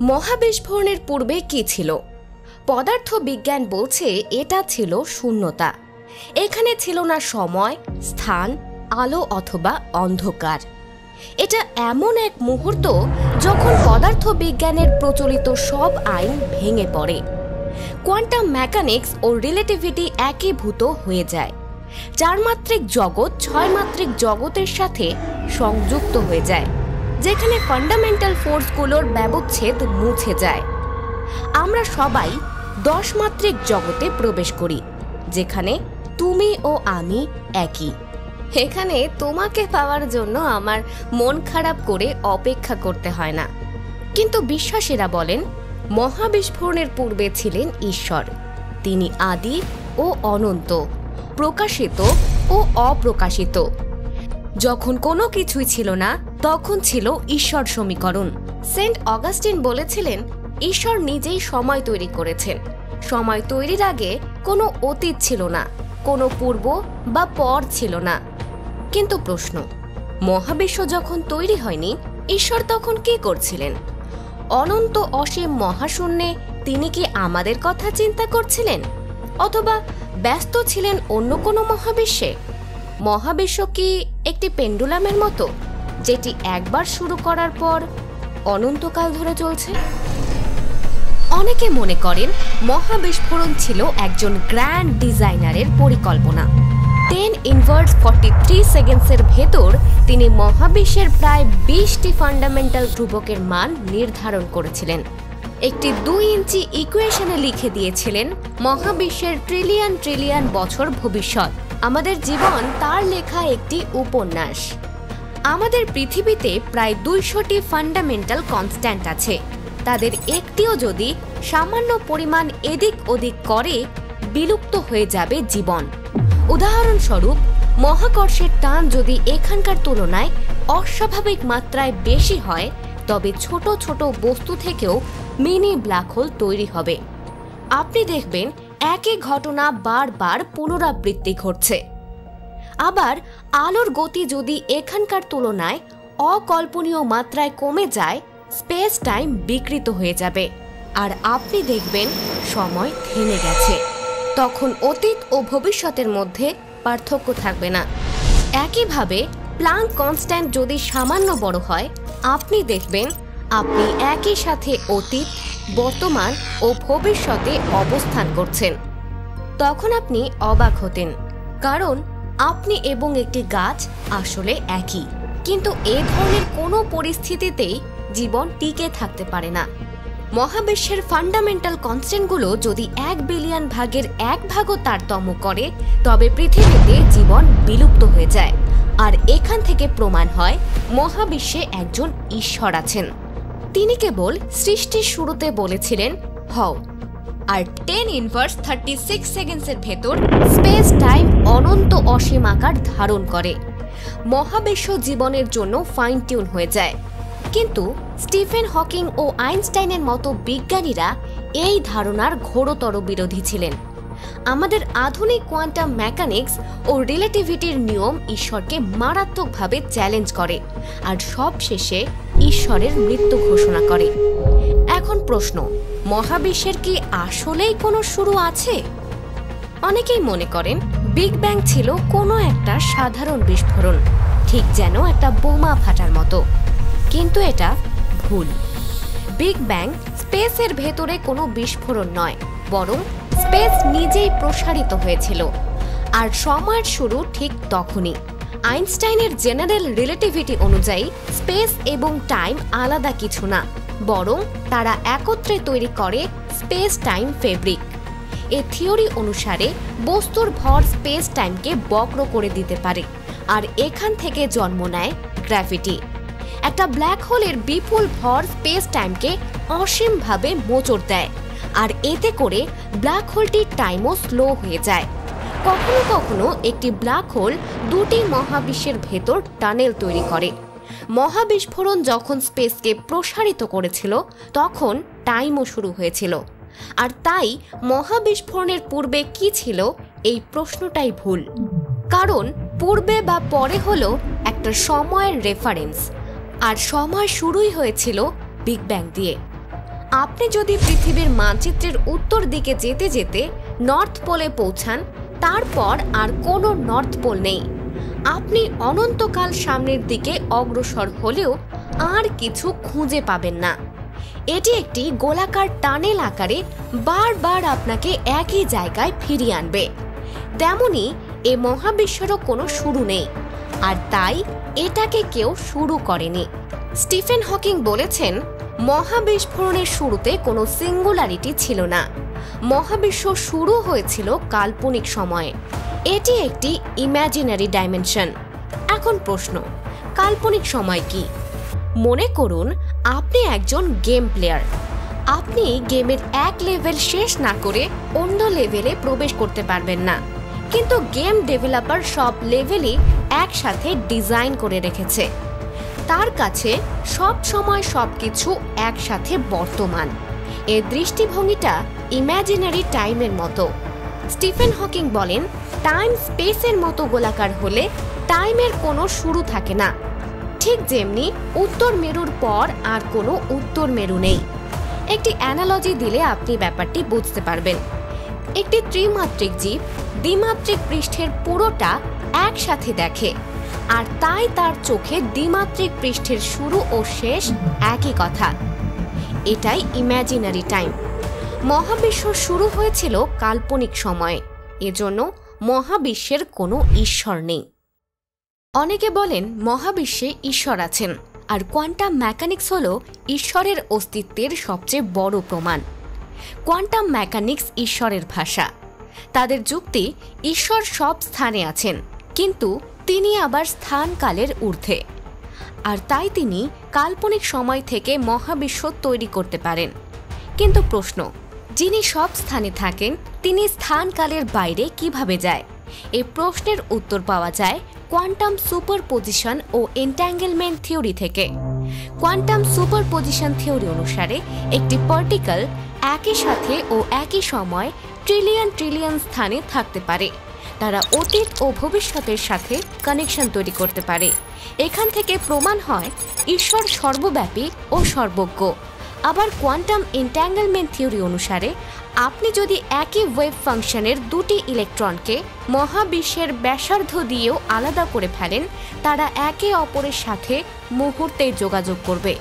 মহাবিস্ফোরণের পূর্বে কি ছিল? পদার্থ বিজ্ঞান বলছে এটা ছিল শূন্যতা। এখানে ছিল না সময়, স্থান, আলো অথবা অন্ধকার। এটা এমন এক মুহূর্ত যখন পদার্থ বিজ্ঞানের প্রচলিত সব আইন ভেঙে পড়ে। কোয়ান্টাম মেকানিক্স ও রিলেটিভিটি একীভূত হয়ে যায়। 4 মাত্রিক জগৎ 6 মাত্রিক জগতের সাথে সংযুক্ত হয়ে যায়, যেখানে ফান্ডামেন্টাল ফোর্সগুলোর ব্যবচ্ছেদ মুছে যায়। আমরা সবাই 10 মাত্রিক জগতে প্রবেশ করি, যেখানে তুমি ও আমি একই। এখানে তোমাকে পাওয়ার জন্য আমার মন খারাপ করে অপেক্ষা করতে হয় না। কিন্তু বিশ্বাসীরা বলেন মহাবিস্ফোরণের পূর্বে ছিলেন ঈশ্বর। তিনি আদি ও অনন্ত, প্রকাশিত ও অপ্রকাশিত। যখন কোনো কিছুই ছিল না, তখন ছিল ঈশ্বর সমীকরণ। সেন্ট অগাস্টিন বলেছিলেন ঈশ্বর নিজেই সময় তৈরি করেছেন। সময় তৈরির আগে কোনো অতীত ছিল না, কোনো পূর্ব বা পর ছিল না। কিন্তু প্রশ্ন, মহাবিশ্ব যখন তৈরি হয়নি, ঈশ্বর তখন কি করছিলেন? অনন্ত অসীম মহাশূন্যে তিনি কি আমাদের কথা চিন্তা করছিলেন, অথবা ব্যস্ত ছিলেন অন্য কোনো মহাবিশ্বে? মহাবিশ্ব কি একটি পেন্ডুলামের মতো, যেটি একবার শুরু করার পর অনন্তকাল ধরে চলছে? অনেকে মনে করেন মহাবিস্ফোরণ ছিল একজন গ্র্যান্ড ডিজাইনারের পরিকল্পনা। 10⁻43 সেকেন্ডসের ভেতর তিনি মহাবিশ্বের প্রায় 20টি ফান্ডামেন্টাল ধ্রুবকের মান নির্ধারণ করেছিলেন। একটি 2 ইঞ্চি ইকুয়েশনে লিখে দিয়েছিলেন মহাবিশ্বের ট্রিলিয়ন ট্রিলিয়ন বছর ভবিষ্যৎ। আমাদের জীবন তার লেখা একটি উপন্যাস। আমাদের পৃথিবীতে প্রায় 200টি ফান্ডামেন্টাল কনস্ট্যান্ট আছে। তাদের একটিও যদি সামান্য পরিমাণ এদিক ওদিক করে, বিলুপ্ত হয়ে যাবে জীবন। উদাহরণস্বরূপ, মহাকর্ষের টান যদি এখানকার তুলনায় অস্বাভাবিক মাত্রায় বেশি হয়, তবে ছোট ছোট বস্তু থেকেও মিনি ব্ল্যাক হোল তৈরি হবে। আপনি দেখবেন একই ঘটনা বারবার পুনরাবৃত্তি ঘটছে। আবার আলোর গতি যদি এখানকার তুলনায় অকল্পনীয় মাত্রায় কমে যায়, স্পেস টাইম বিকৃত হয়ে যাবে, আর আপনি দেখবেন সময় থেমে গেছে। তখন অতীত ও ভবিষ্যতের মধ্যে পার্থক্য থাকবে না। একইভাবে প্লাঙ্ক কনস্ট্যান্ট যদি সামান্য বড় হয়, আপনি দেখবেন আপনি একই সাথে অতীত, বর্তমান ও ভবিষ্যতে অবস্থান করছেন। তখন আপনি অবাক হতেন, কারণ আপনি এবং একটি গাছ আসলে একই। কিন্তু এ ধরনের কোনো পরিস্থিতিতেই জীবন টিকে থাকতে পারে না। মহাবিশ্বের ফান্ডামেন্টাল কনস্ট্যান্টগুলো যদি 1 বিলিয়ন ভাগের 1 ভাগও তারতম্য করে, তবে পৃথিবীতে জীবন বিলুপ্ত হয়ে যায়। আর এখান থেকে প্রমাণ হয় মহাবিশ্বে একজন ঈশ্বর আছেন। তিনি কেবল সৃষ্টির শুরুতে বলেছিলেন হও, আর 10⁻36 সেকেন্ডসের ভেতর স্পেস টাইম অনন্ত অসীম আকার ধারণ করে। মহাবিশ্ব জীবনের জন্য ফাইন টিউন হয়ে যায়। কিন্তু স্টিফেন হকিং ও আইনস্টাইনের মতো বিজ্ঞানীরা এই ধারণার ঘোরতর বিরোধী ছিলেন। আমাদের আধুনিক কোয়ান্টাম মেকানিক্স ও রিলেটিভিটির নিয়ম ঈশ্বরকে মারাত্মকভাবে চ্যালেঞ্জ করে, আর সবশেষে ঈশ্বরের মৃত্যু ঘোষণা করে। এখন প্রশ্ন, মহাবিশ্বের কি আসলেই কোনো শুরু আছে? অনেকেই মনে করেন বিগ ব্যাং ছিল কোনো একটা সাধারণ বিস্ফোরণ, ঠিক যেন একটা বোমা ফাটার মতো। কিন্তু এটা ভুল। বিগ ব্যাং স্পেসের ভেতরে কোনো বিস্ফোরণ নয়, বরং স্পেস নিজেই প্রসারিত হয়েছিল। আর সময়ের শুরু ঠিক তখনই। আইনস্টাইনের জেনারেল রিলেটিভিটি অনুযায়ী স্পেস এবং টাইম আলাদা কিছু না, বরং তারা একত্রে তৈরি করে স্পেস টাইম ফেব্রিক। এ থিওরি অনুসারে বস্তুর ভর স্পেস টাইমকে বক্র করে দিতে পারে, আর এখান থেকে জন্ম নেয় গ্র্যাভিটি। একটা ব্ল্যাক হোলের বিপুল ভর স্পেস টাইমকে অসীমভাবে মোচড় দেয়, আর এতে করে ব্ল্যাক হোলটির টাইমও স্লো হয়ে যায়। কখনো কখনো একটি ব্ল্যাক হোল 2টি মহাবিশ্বের ভেতর টানেল তৈরি করে। মহাবিস্ফোরণ যখন স্পেসকে প্রসারিত করেছিল, তখন টাইমও শুরু হয়েছিল। আর তাই মহাবিস্ফোরণের পূর্বে কি ছিল, এই প্রশ্নটাই ভুল। কারণ পূর্বে বা পরে হলো একটা সময়ের রেফারেন্স, আর সময় শুরুই হয়েছিল বিগ ব্যাং দিয়ে। আপনি যদি পৃথিবীর মানচিত্রের উত্তর দিকে যেতে যেতে নর্থ পোলে পৌঁছান, তারপর আর কোনো নর্থ পোল নেই। আপনি অনন্তকাল সামনের দিকে অগ্রসর হলেও আর কিছু খুঁজে পাবেন না। এটি একটি গোলাকার টানেল আকারে বারবার আপনাকে একই জায়গায় ফিরিয়ে আনবে। তেমনি এ মহাবিশ্বেরও কোনো শুরু নেই, আর তাই এটাকে কেউ শুরু করেনি। স্টিফেন হকিং বলেছেন, মহাবিস্ফোরণের শুরুতে কোনো সিঙ্গুলারিটি ছিল না। মহাবিশ্ব শুরু হয়েছিল কাল্পনিক সময়ে। এটি একটি ইম্যাজিনারি ডাইমেনশন। এখন প্রশ্ন, কাল্পনিক সময় কি? মনে করুন আপনি একজন গেম প্লেয়ার। আপনি গেমের এক লেভেল শেষ না করে অন্য লেভেলে প্রবেশ করতে পারবেন না, কিন্তু গেম ডেভেলপার সব লেভেলই একসাথে ডিজাইন করে রেখেছে। তার কাছে সব সময় সবকিছু একসাথে বর্তমান। এর দৃষ্টিভঙ্গিটা ইম্যাজিনারি টাইমের মতো। স্টিফেন হকিং বলেন, টাইম স্পেসের মতো গোলাকার হলে টাইমের কোনো শুরু থাকে না। ঠিক যেমনি উত্তর মেরুর পর আর কোনো উত্তর মেরু নেই। একটি অ্যানালজি দিলে আপনি ব্যাপারটি বুঝতে পারবেন। একটি ত্রিমাত্রিক জীব দ্বিমাত্রিক পৃষ্ঠের পুরোটা একসাথে দেখে, আর তাই তার চোখে দ্বিমাত্রিক পৃষ্ঠের শুরু ও শেষ একই কথা। এটাই ইম্যাজিনারি টাইম। মহাবিশ্ব শুরু হয়েছিল কাল্পনিক সময়ে, এজন্য মহাবিশ্বের কোনো ঈশ্বর নেই। অনেকে বলেন মহাবিশ্বে ঈশ্বর আছেন, আর কোয়ান্টাম মেকানিক্স হল ঈশ্বরের অস্তিত্বের সবচেয়ে বড় প্রমাণ। কোয়ান্টাম মেকানিক্স ঈশ্বরের ভাষা। তাদের যুক্তি, ঈশ্বর সব স্থানে আছেন, কিন্তু তিনি আবার স্থান-কালের ঊর্ধ্বে, আর তাই তিনি কাল্পনিক সময় থেকে মহাবিশ্ব তৈরি করতে পারেন। কিন্তু প্রশ্ন, যিনি সব স্থানে থাকেন তিনি স্থান-কালের বাইরে কিভাবে যায়? এই প্রশ্নের উত্তর পাওয়া যায় কোয়ান্টাম সুপারপজিশন ও এন্ট্যাঙ্গেলমেন্ট থিওরি থেকে। কোয়ান্টাম সুপারপজিশন থিওরি অনুসারে একটি পার্টিকেল একই সাথে ও একই সময় ট্রিলিয়ন ট্রিলিয়ন স্থানে থাকতে পারে। তারা অতীত ও ভবিষ্যতের সাথে কানেকশন তৈরি করতে পারে। এখান থেকে প্রমাণ হয় ঈশ্বর সর্বব্যাপী ও সর্বজ্ঞ। আবার কোয়ান্টাম এন্ট্যাঙ্গেলমেন্ট থিওরি অনুসারে আপনি যদি একই ওয়েভ ফাংশনের দুটি ইলেকট্রনকে মহাবিশ্বের ব্যাসার্ধ দিয়েও আলাদা করে ফেলেন, তারা একে অপরের সাথে মুহূর্তেই যোগাযোগ করবে।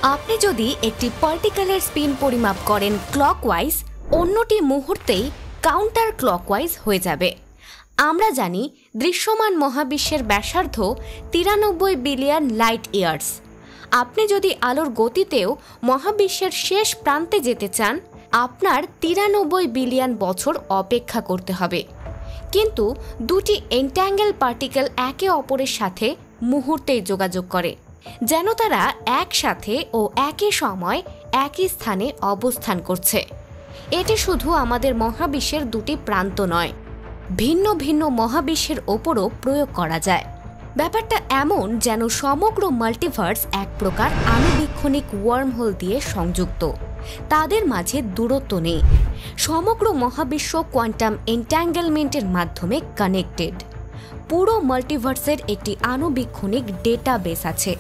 আপনি যদি একটি পার্টিকেলের স্পিন পরিমাপ করেন ক্লকওয়াইজ, অন্যটি মুহূর্তেই কাউন্টার ক্লকওয়াইজ হয়ে যাবে। আমরা জানি দৃশ্যমান মহাবিশ্বের ব্যাসার্ধ 93 বিলিয়ন লাইট ইয়ার্স। আপনি যদি আলোর গতিতেও মহাবিশ্বের শেষ প্রান্তে যেতে চান, আপনার 93 বিলিয়ন বছর অপেক্ষা করতে হবে। কিন্তু দুটি এন্ট্যাঙ্গেল পার্টিকেল একে অপরের সাথে মুহূর্তেই যোগাযোগ করে, যেন তারা একসাথে ও একই সময় একই স্থানে অবস্থান করছে। এটি শুধু আমাদের মহাবিশ্বের দুটি প্রান্ত নয়, ভিন্ন ভিন্ন মহাবিশ্বের ওপরও প্রয়োগ করা যায়। ব্যাপারটা এমন যেন সমগ্র মাল্টিভার্স এক প্রকার আণুবীক্ষণিক ওয়ার্মহোল দিয়ে সংযুক্ত। তাদের মাঝে দূরত্ব নেই। সমগ্র মহাবিশ্ব কোয়ান্টাম এন্ট্যাঙ্গেলমেন্টের মাধ্যমে কানেক্টেড। পুরো মাল্টিভার্সের একটি আণুবীক্ষণিক ডেটাবেস আছে।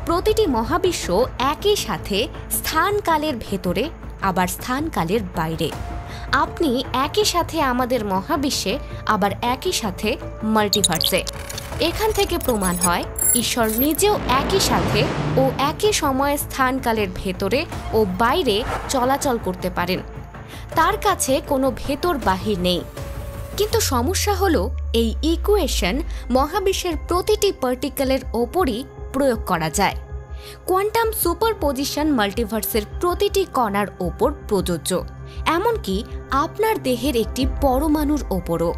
প্রতিটি মহাবিশ্ব একই সাথে স্থানকালের ভেতরে, আবার স্থানকালের বাইরে। আপনি একই সাথে আমাদের মহাবিশ্বে, আবার একই সাথে মাল্টিভার্সে। এখান থেকে প্রমাণ হয় ঈশ্বর নিজেও একই সাথে ও একই সময়ে স্থানকালের ভেতরে ও বাইরে চলাচল করতে পারেন। তার কাছে কোনো ভেতর বাহির নেই। কিন্তু সমস্যা হলো এই ইকুয়েশন মহাবিশ্বের প্রতিটি পার্টিকেলের ওপরই প্রয়োগ করা যায়। কোয়ান্টাম সুপারপজিশন মাল্টিভার্সের প্রতিটি কণার ওপর প্রযোজ্য, এমনকি আপনার দেহের একটি পরমাণুর ওপরও।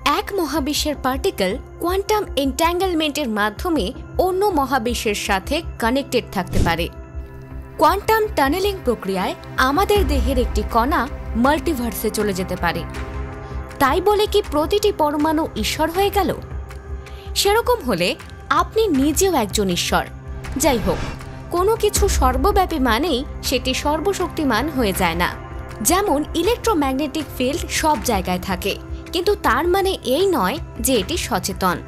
এক মহাবিশ্বের পার্টিকেল কোয়ান্টাম এন্ট্যাঙ্গেলমেন্টের মাধ্যমে অন্য মহাবিশ্বের সাথে কানেক্টেড থাকতে পারে। কোয়ান্টাম টানেলিং প্রক্রিয়ায় আমাদের দেহের একটি কণা মাল্টিভার্সে চলে যেতে পারে। তাই বলে কি প্রতিটি পরমাণু ঈশ্বর হয়ে গেল? সেরকম হলে আপনি নিজেও একজন ঈশ্বর। যাই হোক, কোনো কিছু সর্বব্যাপী মানেই সেটি সর্বশক্তিমান হয়ে যায় না। যেমন ইলেকট্রোম্যাগনেটিক ফিল্ড সব জায়গায় থাকে, কিন্তু তার মানে এই নয় যে এটি সচেতন।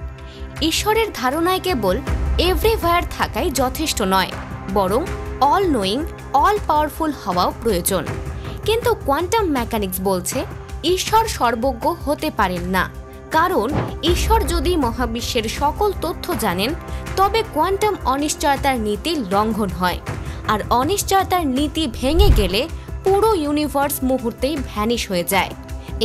ঈশ্বরের ধারণায় কেবল এভরিওয়্যার থাকাই যথেষ্ট নয়, বরং অল নোয়িং, অল পাওয়ারফুল হওয়াও প্রয়োজন। কিন্তু কোয়ান্টাম মেকানিক্স বলছে ঈশ্বর সর্বজ্ঞ হতে পারেন না, কারণ ঈশ্বর যদি মহাবিশ্বের সকল তথ্য জানেন তবে কোয়ান্টাম অনিশ্চয়তার নীতি লঙ্ঘন হয়, আর অনিশ্চয়তার নীতি ভেঙে গেলে পুরো ইউনিভার্স মুহূর্তেই ভ্যানিশ হয়ে যায়।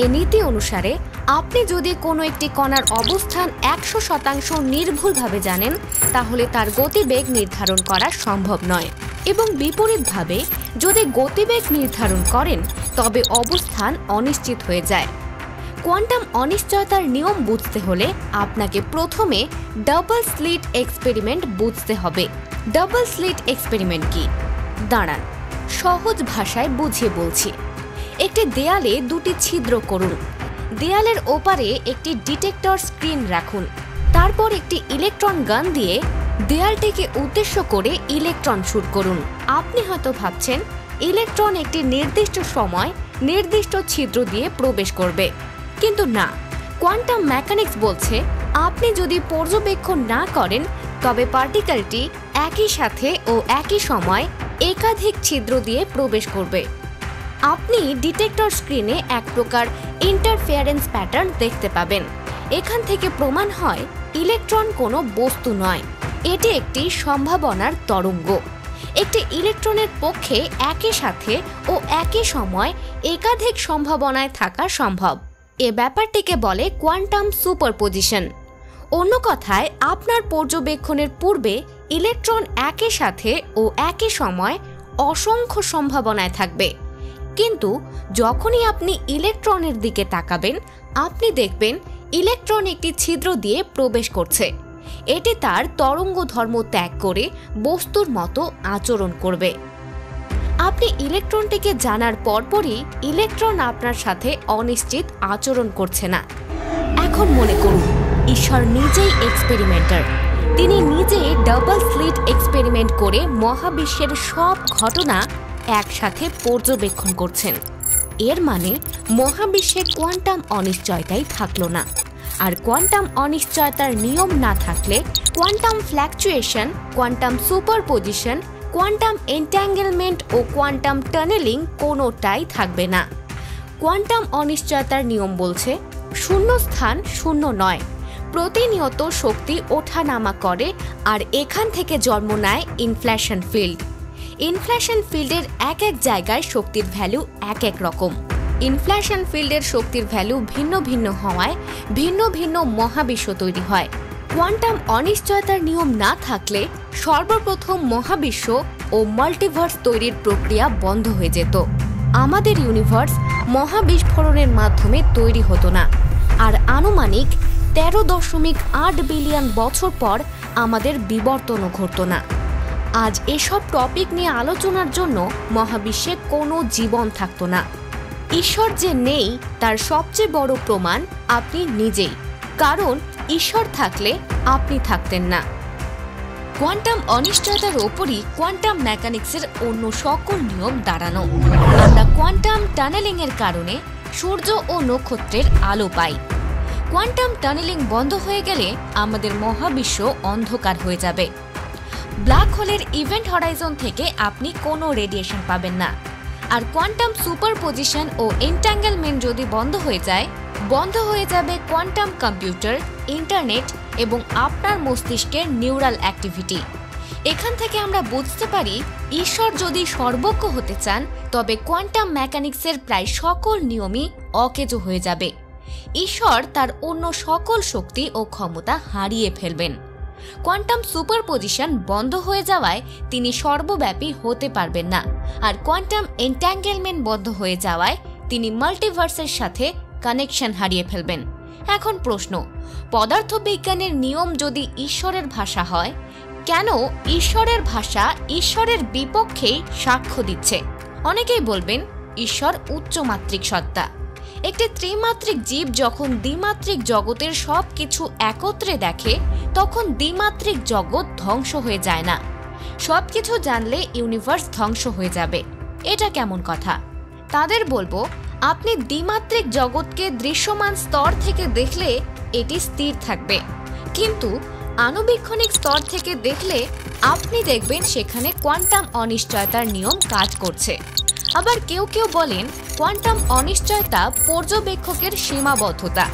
এ নীতি অনুসারে আপনি যদি কোনো একটি কণার অবস্থান 100% নির্ভুলভাবে জানেন তাহলে তার গতিবেগ নির্ধারণ করা সম্ভব নয়, এবং বিপরীতভাবে যদি গতিবেগ নির্ধারণ করেন তবে অবস্থান অনিশ্চিত হয়ে যায়। কোয়ান্টাম অনিশ্চয়তার নিয়ম বুঝতে হলে আপনাকে প্রথমে ডাবল স্লিট এক্সপেরিমেন্ট বুঝতে হবে। ডাবল স্লিট এক্সপেরিমেন্ট কি? দাঁড়ান, সহজ ভাষায় বুঝিয়ে বলছি। একটি দেয়ালে দুটি ছিদ্র করুন, দেয়ালের ওপারে একটি ডিটেক্টর স্ক্রিন রাখুন, তারপর একটি ইলেকট্রন গান দিয়ে দেয়ালটিকে উদ্দেশ্য করে ইলেকট্রন শুট করুন। আপনি হয়তো ভাবছেন ইলেকট্রন একটি নির্দিষ্ট সময় নির্দিষ্ট ছিদ্র দিয়ে প্রবেশ করবে, কিন্তু না, কোয়ান্টাম মেকানিক্স বলছে আপনি যদি পর্যবেক্ষণ না করেন তবে পার্টিকেলটি একই সাথে ও একই সময় একাধিক ছিদ্র দিয়ে প্রবেশ করবে। আপনি ডিটেক্টর স্ক্রিনে এক প্রকার ইন্টারফেয়ারেন্স প্যাটার্ন দেখতে পাবেন। এখান থেকে প্রমাণ হয় ইলেকট্রন কোনো বস্তু নয়, এটি একটি সম্ভাবনার তরঙ্গ। একটি ইলেকট্রনের পক্ষে একই সাথে ও একই সময় একাধিক সম্ভাবনায় থাকা সম্ভব। এ ব্যাপারটিকে বলে কোয়ান্টাম সুপারপজিশন। অন্য কথায়, আপনার পর্যবেক্ষণের পূর্বে ইলেকট্রন একই সাথে ও একই সময় অসংখ্য সম্ভাবনায় থাকবে, কিন্তু যখনই আপনি ইলেকট্রনের দিকে তাকাবেন আপনি দেখবেন ইলেকট্রন একটি ছিদ্র দিয়ে প্রবেশ করছে। এটি তার তরঙ্গ ধর্ম ত্যাগ করে বস্তুর মতো আচরণ করবে। আপনি ইলেকট্রনটিকে জানার পরপরই ইলেকট্রন আপনার সাথে অনিশ্চিত আচরণ করছে না। এখন মনে করুন ঈশ্বর নিজেই এক্সপেরিমেন্টার। তিনি নিজেই ডাবল স্লিট এক্সপেরিমেন্ট করে মহাবিশ্বের সব ঘটনা একসাথে পর্যবেক্ষণ করছেন। এর মানে মহাবিশ্বে কোয়ান্টাম অনিশ্চয়তাই থাকলো না, আর কোয়ান্টাম অনিশ্চয়তার নিয়ম না থাকলে quantum fluctuation, quantum superposition, quantum entanglement ও কোয়ান্টাম টানেলিং কোনোটাই থাকবে না। কোয়ান্টাম অনিশ্চয়তার নিয়ম বলছে শূন্য স্থান শূন্য নয়, প্রতিনিয়ত শক্তি ওঠানামা করে, আর এখান থেকে জন্ম নেয় ইনফ্লেশন ফিল্ড। ইনফ্লেশন ফিল্ডের এক এক জায়গায় শক্তির ভ্যালু এক এক রকম। ইনফ্লেশন ফিল্ডের শক্তির ভ্যালু ভিন্ন ভিন্ন হওয়ায় ভিন্ন ভিন্ন মহাবিশ্ব তৈরি হয়। কোয়ান্টাম অনিশ্চয়তার নিয়ম না থাকলে সর্বপ্রথম মহাবিশ্ব ও মাল্টিভার্স তৈরির প্রক্রিয়া বন্ধ হয়ে যেত। আমাদের ইউনিভার্স মহাবিস্ফোরণের মাধ্যমে তৈরি হতো না, আর আনুমানিক 13.8 বিলিয়ন বছর পর আমাদের বিবর্তনও ঘটতো না। আজ এসব টপিক নিয়ে আলোচনার জন্য মহাবিশ্বে কোনো জীবন থাকতো না। ঈশ্বর যে নেই তার সবচেয়ে বড় প্রমাণ আপনি নিজেই, কারণ ঈশ্বর থাকলে আপনি থাকতেন না। কোয়ান্টাম অনিশ্চয়তার ওপরই কোয়ান্টাম মেকানিক্সের অন্য সকল নিয়ম দাঁড়ানো। আমরা কোয়ান্টাম টানেলিং এর কারণে সূর্য ও নক্ষত্রের আলো পাই। কোয়ান্টাম টানেলিং বন্ধ হয়ে গেলে আমাদের মহাবিশ্ব অন্ধকার হয়ে যাবে। ব্ল্যাক হোলের ইভেন্ট হরাইজন থেকে আপনি কোনো রেডিয়েশন পাবেন না। আর কোয়ান্টাম সুপারপজিশন ও এন্ট্যাঙ্গেলমেন্ট যদি বন্ধ হয়ে যাবে কোয়ান্টাম কম্পিউটার, ইন্টারনেট এবং আপনার মস্তিষ্কের নিউরাল অ্যাক্টিভিটি। এখান থেকে আমরা বুঝতে পারি ঈশ্বর যদি সর্বজ্ঞ হতে চান তবে কোয়ান্টাম মেকানিক্সের প্রায় সকল নিয়মই অকেজো হয়ে যাবে। ঈশ্বর তার অন্য সকল শক্তি ও ক্ষমতা হারিয়ে ফেলবেন। কোয়ান্টাম সুপারপজিশন বন্ধ হয়ে যাওয়ায় তিনি সর্বব্যাপী হতে পারবেন না, আর কোয়ান্টাম এন্ট্যাঙ্গেলমেন্ট বন্ধ হয়ে যাওয়ায় তিনি মাল্টিভার্সের সাথে কানেকশন হারিয়ে ফেলবেন। এখন প্রশ্ন, পদার্থবিজ্ঞানের নিয়ম যদি ঈশ্বরের ভাষা হয়, কেন ঈশ্বরের ভাষা ঈশ্বরের বিপক্ষেই সাক্ষ্য দিচ্ছে? অনেকেই বলবেন ঈশ্বর উচ্চমাত্রিক সত্তা। একটি ত্রিমাত্রিক জীব যখন দ্বিমাত্রিক জগতের সব কিছু একত্রে দেখে তখন দ্বিমাত্রিক জগৎ ধ্বংস হয়ে যায় না। সবকিছু জানলে ইউনিভার্স ধ্বংস হয়ে যাবে, এটা কেমন কথা? তাদের বলবো, আপনি দ্বিমাত্রিক জগৎকে দৃশ্যমান স্তর থেকে দেখলে এটি স্থির থাকবে, কিন্তু আণুবীক্ষণিক স্তর থেকে দেখলে আপনি দেখবেন সেখানে কোয়ান্টাম অনিশ্চয়তার নিয়ম কাজ করছে। আবার কেউ কেউ বলেন কোয়ান্টাম অনিশ্চয়তা পর্যবেক্ষকের সীমাবদ্ধতা।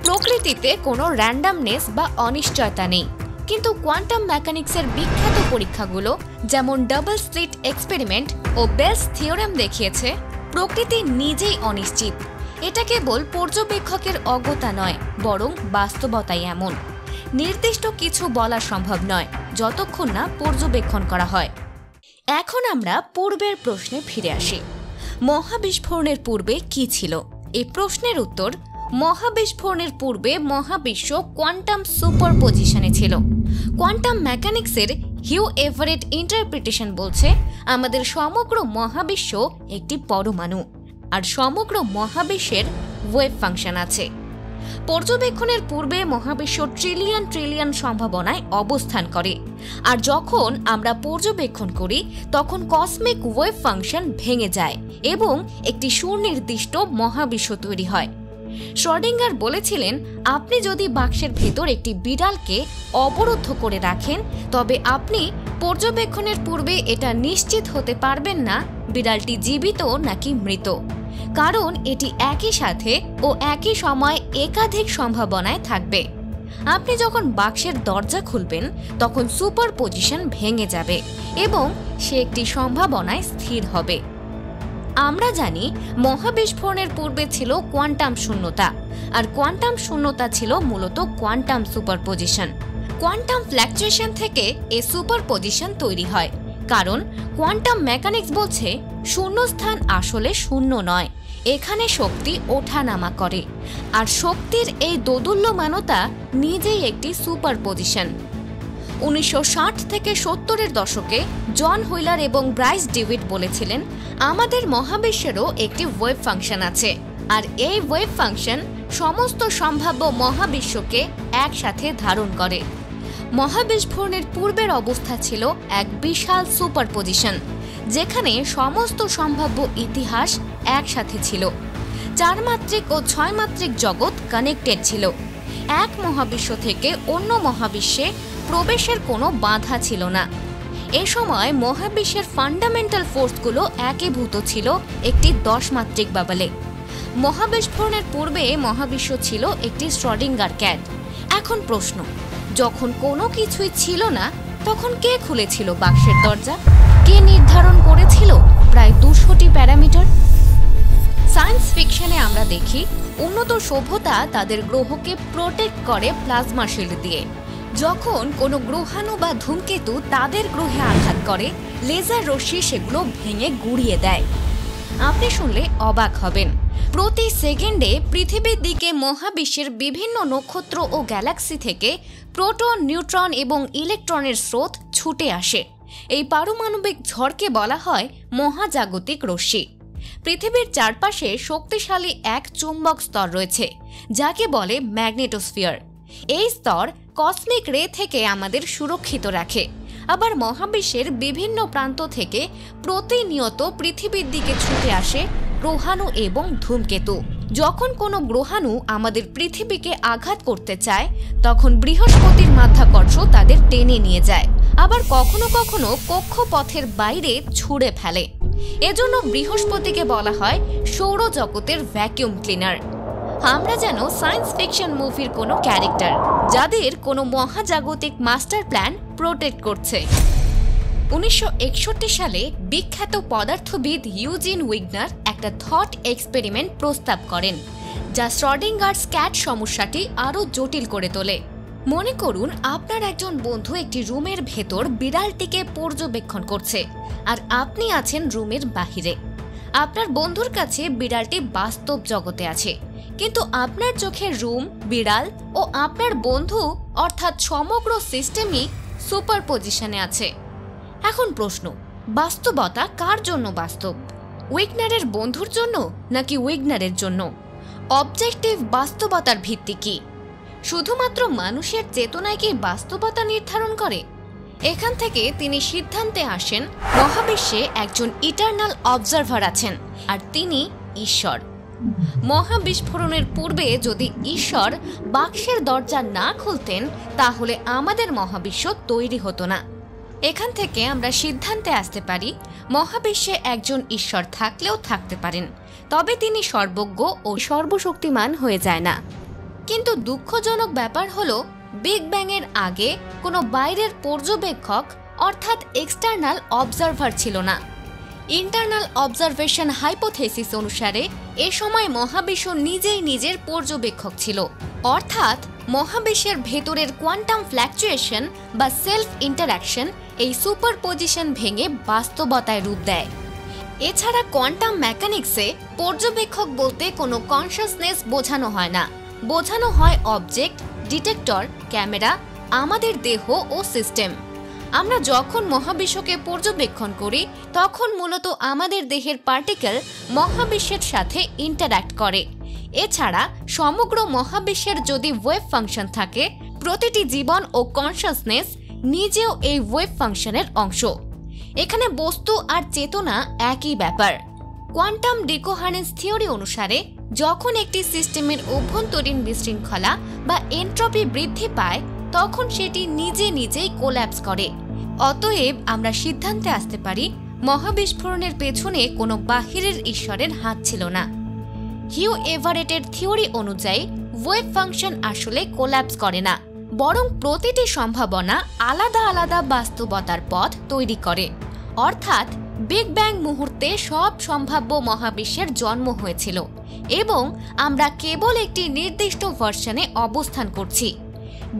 প্রকৃতিতে কোনো র্যান্ডমনেস বা অনিশ্চয়তা নেই, কিন্তু কোয়ান্টাম মেকানিক্সের বিখ্যাত পরীক্ষাগুলো যেমন ডাবল স্লিট এক্সপেরিমেন্ট ও বেলস থিওরেম দেখিয়েছে প্রকৃতি নিজেই অনিশ্চিত। এটা কেবল পর্যবেক্ষকের অজ্ঞতা নয়, বরং বাস্তবতাই এমন। নির্দিষ্ট কিছু বলা সম্ভব নয় যতক্ষণ না পর্যবেক্ষণ করা হয়। এখন আমরা পূর্বের প্রশ্নে ফিরে আসি। মহাবিস্ফোরণের পূর্বে কি ছিল? এই প্রশ্নের উত্তর, মহাবিস্ফোরণের পূর্বে মহাবিশ্ব কোয়ান্টাম সুপারপজিশনে ছিল। কোয়ান্টাম মেকানিক্সের হিউ এভারেট ইন্টারপ্রিটেশন বলছে আমাদের সমগ্র মহাবিশ্ব একটি পরমাণু, আর সমগ্র মহাবিশ্বের ওয়েভ ফাংশন আছে। পর্যবেক্ষণের পূর্বে মহাবিশ্ব ট্রিলিয়ন ট্রিলিয়ন সম্ভাবনায় অবস্থান করে, আর যখন আমরা পর্যবেক্ষণ করি তখন কসমিক ওয়েভ ফাংশন ভেঙে যায় এবং একটি সুনির্দিষ্ট মহাবিশ্ব তৈরি হয়। শ্রোডিঙ্গার বলেছিলেন, আপনি যদি বাক্সের ভেতর একটি বিড়ালকে অবরুদ্ধ করে রাখেন তবে আপনি পর্যবেক্ষণের পূর্বে এটা নিশ্চিত হতে পারবেন না বিড়ালটি জীবিত নাকি মৃত, কারণ এটি একই সাথে ও একই সময় একাধিক সম্ভাবনায় থাকবে। আপনি যখন বাক্সের দরজা খুলবেন তখন সুপারপজিশন ভেঙে যাবে এবং সে একটি সম্ভাবনায় স্থির হবে। আমরা জানি মহাবিস্ফোরণের পূর্বে ছিল কোয়ান্টাম শূন্যতা, আর কোয়ান্টাম শূন্যতা ছিল মূলত কোয়ান্টাম সুপারপজিশন। কোয়ান্টাম ফ্ল্যাকচুয়েশন থেকে এ সুপারপজিশন তৈরি হয়, কারণ কোয়ান্টাম মেকানিক্স বলছে শূন্যস্থান আসলে শূন্য নয়, এখানে শক্তি ওঠানামা করে, আর শক্তির এই দোদুল্যমানতা নিজেই একটি সুপারপজিশন। 1960 থেকে 70-এর দশকে জন হুইলার এবং ব্রাইস ডিভিড বলেছিলেন, আমাদের মহাবিশ্বেরও একটি ওয়েভ ফাংশন আছে, আর এই ওয়েভ ফাংশন সমস্ত সম্ভাব্য মহাবিশ্বকে একসাথে ধারণ করে। মহাবিস্ফোরণের পূর্বের অবস্থা ছিল এক বিশাল সুপারপজিশন, যেখানে সমস্ত সম্ভাব্য ইতিহাস একসাথে ছিল। 4 মাত্রিক ও 6 মাত্রিক জগৎ কানেক্টেড ছিল। এক মহাবিশ্ব থেকে অন্য মহাবিশ্বে প্রবেশের কোনো বাধা ছিল না। এ সময় মহাবিশ্বের ফান্ডামেন্টাল ফোর্সগুলো একীভূত ছিল একটি 10 মাত্রিক বাবলে। মহাবিস্ফোরণের পূর্বে মহাবিশ্ব ছিল একটি শ্রোডিঙ্গার ক্যাট। এখন প্রশ্ন, যখন কোনো কিছুই ছিল না তখন কে খুলেছিল বাক্সের দরজা? কে নির্ধারণ করেছিল প্রায় 200টি প্যারামিটার? সায়েন্স ফিকশনে আমরা দেখি উন্নত সভ্যতা তাদের গ্রহকে প্রোটেক্ট করে প্লাজমা শিল্ড দিয়ে। যখন কোনো গ্রহাণু বা ধূমকেতু তাদের গ্রহে আঘাত করে, লেজার রশ্মি সেগুলো ভেঙে গুঁড়িয়ে দেয়। আপনি শুনলে অবাক হবেন, প্রতি সেকেন্ডে পৃথিবীর দিকে মহাবিশ্বের বিভিন্ন নক্ষত্র ও গ্যালাক্সি থেকে প্রোটন, নিউট্রন এবং ইলেকট্রনের স্রোত ছুটে আসে। এই পারমাণবিক ঝড়কে বলা হয় মহাজাগতিক রশ্মি। পৃথিবীর চারপাশে শক্তিশালী এক চুম্বক স্তর রয়েছে, যাকে বলে ম্যাগনেটোস্ফিয়ার। এই স্তর কসমিক রে থেকে আমাদের সুরক্ষিত রাখে। আবার মহাবিশ্বের বিভিন্ন প্রান্ত থেকে প্রতিনিয়ত পৃথিবীর দিকে ছুটে আসে গ্রহাণু এবং ধূমকেতু। যখন কোনো গ্রহাণু আমাদের পৃথিবীকে আঘাত করতে চায় তখন বৃহস্পতির মাধ্যাকর্ষ তাদের টেনে নিয়ে যায়, আবার কখনো কখনো কক্ষপথের বাইরে ছুঁড়ে ফেলে। এজন্য বৃহস্পতিকে বলা হয় সৌরজগতের ভ্যাকিউম ক্লিনার। আমরা যেন সায়েন্স ফিকশন মুভির কোনো ক্যারেক্টার, যাদের কোনো মহাজাগতিক মাস্টার প্ল্যান প্রোটেক্ট করছে। 1961 সালে বিখ্যাত পদার্থবিদ ইউজিন উইগনার একটা থট এক্সপেরিমেন্ট প্রস্তাব করেন, যা শ্রোডিঙ্গারস ক্যাট সমস্যাটি আরও জটিল করে তোলে। মনে করুন আপনার একজন বন্ধু একটি রুমের ভেতর বিড়ালটিকে পর্যবেক্ষণ করছে, আর আপনি আছেন রুমের বাহিরে। আপনার বন্ধুর কাছে বিড়ালটি বাস্তব জগতে আছে, কিন্তু আপনার চোখে রুম, বিড়াল ও আপনার বন্ধু অর্থাৎ সমগ্র সিস্টেমই সুপারপজিশনে আছে। এখন প্রশ্ন, বাস্তবতা কার জন্য বাস্তব? উইগনারের বন্ধুর জন্য নাকি উইগনারের জন্য? অবজেক্টিভ বাস্তবতার ভিত্তি কি? শুধুমাত্র মানুষের চেতনায় কি বাস্তবতা নির্ধারণ করে? এখান থেকে তিনি সিদ্ধান্তে আসেন মহাবিশ্বে একজন ইটারনাল অবজারভার আছেন, আর তিনি ঈশ্বর। মহাবিস্ফোরণের পূর্বে যদি ঈশ্বর বাক্সের দরজা না খুলতেন তাহলে আমাদের মহাবিশ্ব তৈরি হতো না। এখান থেকে আমরা সিদ্ধান্তে আসতে পারি মহাবিশ্বে একজন ঈশ্বর থাকলেও থাকতে পারেন, তবে তিনি সর্বজ্ঞ ও সর্বশক্তিমান হয়ে যায় না। কিন্তু দুঃখজনক ব্যাপার হলো বিগ ব্যাং এর আগে কোনো বাইরের পর্যবেক্ষক অর্থাৎ এক্সটার্নাল অবজারভার ছিল না। ইন্টারনাল অবজারভেশন হাইপোথেসিস অনুসারে এ সময় মহাবিশ্ব নিজেই নিজের পর্যবেক্ষক ছিল, অর্থাৎ মহাবিশ্বের ভেতরের কোয়ান্টাম ফ্ল্যাকচুয়েশন বা সেলফ ইন্টারঅ্যাকশন এই সুপারপজিশন ভেঙে বাস্তবতায় রূপ দেয়। এছাড়া কোয়ান্টাম মেকানিক্সে পর্যবেক্ষক বলতে কোনো কনশাসনেস বোঝানো হয় না, বোঝানো হয় অবজেক্ট, ডিটেক্টর, ক্যামেরা, আমাদের দেহ ও সিস্টেম। আমরা যখন মহাবিশ্বকে পর্যবেক্ষণ করি তখন মূলত আমাদের দেহের পার্টিকেল মহাবিশ্বের সাথে ইন্টারঅ্যাক্ট করে। এছাড়া সমগ্র মহাবিশ্বের যদি ওয়েভ ফাংশন থাকে, প্রতিটি জীবন ও কনশাসনেস নিজেও এই ওয়েভ ফাংশনের অংশ। এখানে বস্তু আর চেতনা একই ব্যাপার। কোয়ান্টাম ডিকোহারেন্স থিওরি অনুসারে যখন একটি সিস্টেমের অভ্যন্তরীণ বিশৃঙ্খলা বা এন্ট্রপি বৃদ্ধি পায় তখন সেটি নিজে নিজেই কোল্যাপস করে। অতএব আমরা সিদ্ধান্তে আসতে পারি মহাবিস্ফোরণের পেছনে কোনো বাহিরের ঈশ্বরের হাত ছিল না। হিউ এভারেটের থিওরি অনুযায়ী ওয়েভ ফাংশন আসলে কোল্যাপস করে না, বরং প্রতিটি সম্ভাবনা আলাদা আলাদা বাস্তবতার পথ তৈরি করে। অর্থাৎ বিগ ব্যাং মুহূর্তে সব সম্ভাব্য মহাবিশ্বের জন্ম হয়েছিল এবং আমরা কেবল একটি নির্দিষ্ট ভার্সনে অবস্থান করছি।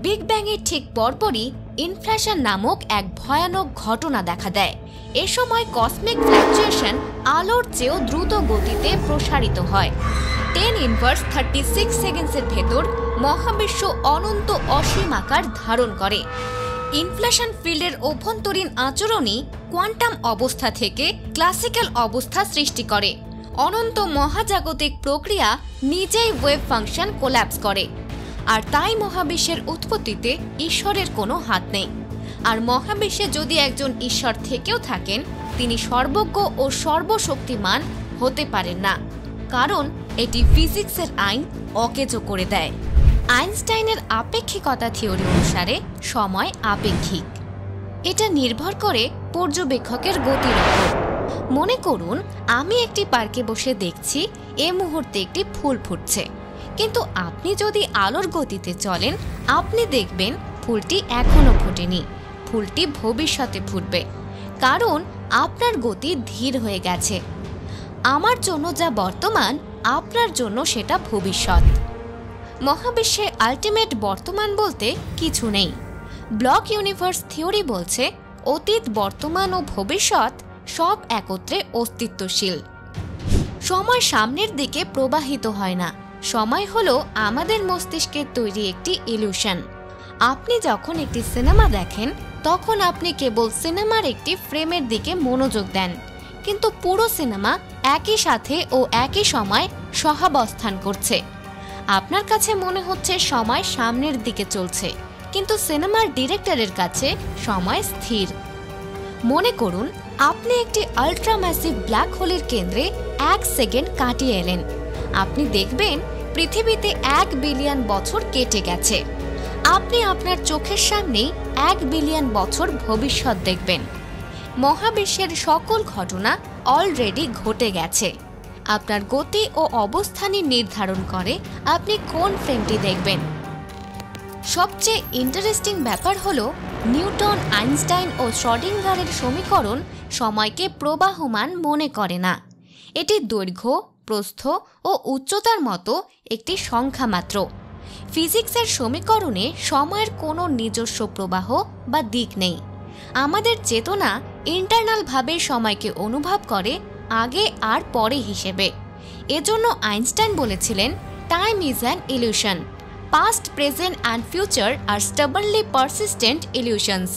বিগ ব্যাং এর ঠিক পরপরই ইনফ্লেশন নামক এক ভয়ানক ঘটনা দেখা দেয়। এ সময় কসমিক ফ্ল্যাকচুয়েশন আলোর চেয়েও দ্রুত গতিতে প্রসারিত হয়। 10⁻36 সেকেন্ডসের ভেতর মহাবিশ্ব অনন্ত অসীম আকার ধারণ করে। ইনফ্লেশন ফিল্ডের অভ্যন্তরীণ আচরণই কোয়ান্টাম অবস্থা থেকে ক্লাসিক্যাল অবস্থা সৃষ্টি করে। অনন্ত মহাজাগতিক প্রক্রিয়া নিজেই ওয়েভ ফাংশন কোল্যাপস করে। আর তাই মহাবিশ্বের উৎপত্তিতে ঈশ্বরের কোনো হাত নেই। আর মহাবিশ্বে যদি একজন ঈশ্বর থেকেও থাকেন, তিনি সর্বজ্ঞ ও সর্বশক্তিমান হতে পারেন না, কারণ এটি ফিজিক্সের আইন অকেজো করে দেয়। আইনস্টাইনের আপেক্ষিকতা থিওরি অনুসারে সময় আপেক্ষিক। এটা নির্ভর করে পর্যবেক্ষকের গতির উপর। মনে করুন আমি একটি পার্কে বসে দেখছি এ মুহূর্তে একটি ফুল ফুটছে, কিন্তু আপনি যদি আলোর গতিতে চলেন আপনি দেখবেন ফুলটি এখনো ফোটেনি, ফুলটি ভবিষ্যতে ফুটবে, কারণ আপনার গতি ধীর হয়ে গেছে। আমার জন্য যা বর্তমান আপনার জন্য সেটা ভবিষ্যৎ। মহাবিশ্বে আলটিমেট বর্তমান বলতে কিছু নেই। ব্লক ইউনিভার্স থিওরি বলছে অতীত, বর্তমান ও ভবিষ্যৎ সব একত্রে অস্তিত্বশীল। সময় সামনের দিকে প্রবাহিত হয় না, সময় হলো আমাদের মস্তিষ্কের তৈরি একটি ইলিউশন। আপনি যখন একটি সিনেমা দেখেন তখন আপনি কেবল সিনেমার একটি ফ্রেমের দিকে মনোযোগ দেন, কিন্তু পুরো সিনেমা একই সাথে ও একই সময় সহাবস্থান করছে। আপনার কাছে মনে হচ্ছে সময় সামনের দিকে চলছে, কিন্তু সিনেমার ডিরেক্টরের কাছে সময় স্থির। মনে করুন আপনি একটি আল্ট্রাম্যাসিভ ব্ল্যাক হোলের কেন্দ্রে 1 সেকেন্ড কাটিয়ে এলেন। আপনি দেখবেন পৃথিবীতে 1 বিলিয়ন বছর কেটে গেছে। আপনি আপনার চোখের সামনেই 1 বিলিয়ন বছর ভবিষ্যৎ দেখবেন। মহাবিশ্বের সকল ঘটনা অলরেডি ঘটে গেছে। আপনার গতি ও অবস্থানই নির্ধারণ করে আপনি কোন ফ্রেমটি দেখবেন। সবচেয়ে ইন্টারেস্টিং ব্যাপার হলো নিউটন, আইনস্টাইন ও শ্রোডিঙ্গারের সমীকরণ সময়কে প্রবাহমান মনে করে না। এটি দৈর্ঘ্য, প্রস্থ ও উচ্চতার মতো একটি সংখ্যা মাত্র। ফিজিক্সের সমীকরণে সময়ের কোনো নিজস্ব প্রবাহ বা দিক নেই। আমাদের চেতনা ইন্টারনালভাবে সময়কে অনুভব করে আগে আর পরে হিসেবে। এজন্য আইনস্টাইন বলেছিলেন, time is an illusion, past, present and future are stubbornly persistent illusions.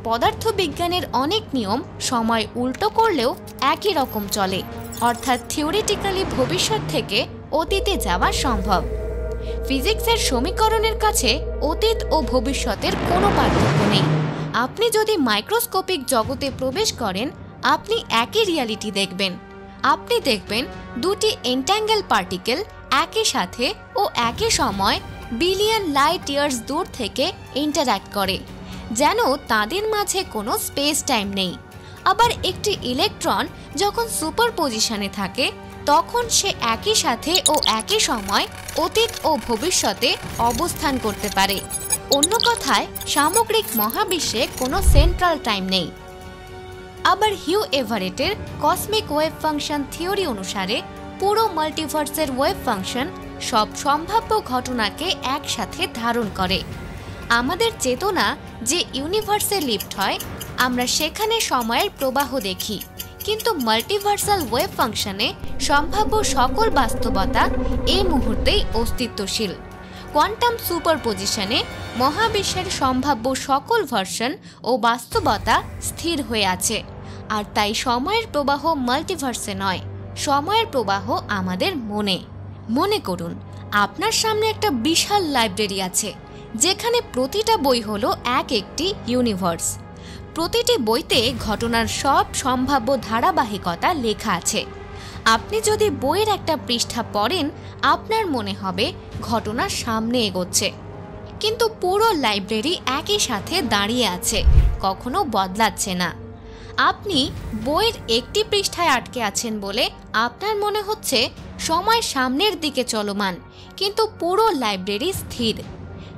পদার্থবিজ্ঞানের অনেক নিয়ম সময় উল্টো করলেও একই রকম চলে, অর্থাৎ থিওরিটিক্যালি ভবিষ্যৎ থেকে অতীতে যাওয়া সম্ভব। ফিজিক্সের সমীকরণের কাছে অতীত ও ভবিষ্যতের কোনো পার্থক্য নেই। আপনি যদি মাইক্রোস্কোপিক জগতে প্রবেশ করেন আপনি একই রিয়ালিটি দেখবেন। আপনি দেখবেন দুটি এন্ট্যাঙ্গেল পার্টিকেল একই সাথে ও একই সময় বিলিয়ন লাইট ইয়ার্স দূর থেকে ইন্টারঅ্যাক্ট করে। যেন তাদের মাঝে কোনো স্পেস টাইম নেই। আবার একটি ইলেকট্রন যখন সুপার পজিশনে থাকে তখন সে একই সাথে ও একই সময় অতীত ও ভবিষ্যতে অবস্থান করতে পারে। অন্য কথায় সামগ্রিক মহাবিশ্বে কোনো সেন্ট্রাল টাইম নেই। আবার হিউ এভারেটের কসমিক ওয়েভ ফাংশন থিওরি অনুসারে পুরো মাল্টিভার্সের ওয়েভ ফাংশন সব সম্ভাব্য ঘটনাকে একসাথে ধারণ করে। আমাদের চেতনা যে ইউনিভার্সে লিফট হয় আমরা সেখানে সময়ের প্রবাহ দেখি, কিন্তু মাল্টিভার্সাল ওয়েভ ফাংশনে সম্ভাব্য সকল বাস্তবতা এই মুহূর্তেই অস্তিত্বশীল। কোয়ান্টাম সুপারপজিশনে মহাবিশ্বের সম্ভাব্য সকল ভার্সন ও বাস্তবতা স্থির হয়ে আছে, আর তাই সময়ের প্রবাহ মাল্টিভার্সে নয়, সময়ের প্রবাহ আমাদের মনে। মনে করুন আপনার সামনে একটা বিশাল লাইব্রেরি আছে যেখানে প্রতিটা বই হলো এক একটি ইউনিভার্স। প্রতিটি বইতে ঘটনার সব সম্ভাব্য ধারাবাহিকতা লেখা আছে। আপনি যদি বইয়ের একটা পৃষ্ঠা পড়েন আপনার মনে হবে ঘটনা সামনে এগোচ্ছে, কিন্তু পুরো লাইব্রেরি একই সাথে দাঁড়িয়ে আছে, কখনো বদলাচ্ছে না। আপনি বইয়ের একটি পৃষ্ঠায় আটকে আছেন বলে আপনার মনে হচ্ছে সময় সামনের দিকে চলমান, কিন্তু পুরো লাইব্রেরি স্থির।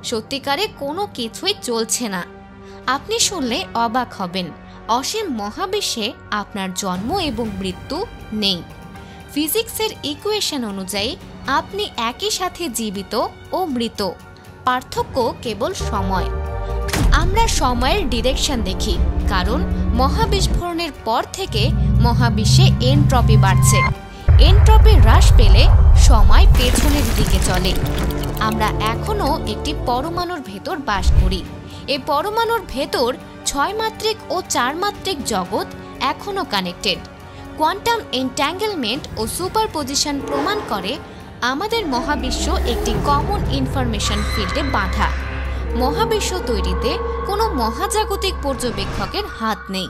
সত্যিকারে কোনো কিছুই চলছে না। আপনি শুনলে অবাক হবেন, অসীম মহাবিশ্বে আপনার জন্ম এবং মৃত্যু নেই। ফিজিক্সের ইকুয়েশন অনুযায়ী আপনি একই সাথে জীবিত ও মৃত, পার্থক্য কেবল সময়। আমরা সময়ের ডিরেকশন দেখি, কারণ মহাবিস্ফোরণের পর থেকে মহাবিশ্বে এনট্রপি বাড়ছে। এনট্রপি হ্রাস পেলে সময় পেছনের দিকে চলে। আমরা এখনও একটি পরমাণুর ভেতর বাস করি। এই পরমাণুর ভেতর 6 মাত্রিক ও 4 মাত্রিক জগৎ এখনও কানেক্টেড। কোয়ান্টাম এনট্যাঙ্গেলমেন্ট ও সুপারপজিশন প্রমাণ করে আমাদের মহাবিশ্ব একটি কমন ইনফরমেশন ফিল্ডে বাঁধা। মহাবিশ্ব তৈরিতে কোনো মহাজাগতিক পর্যবেক্ষকের হাত নেই।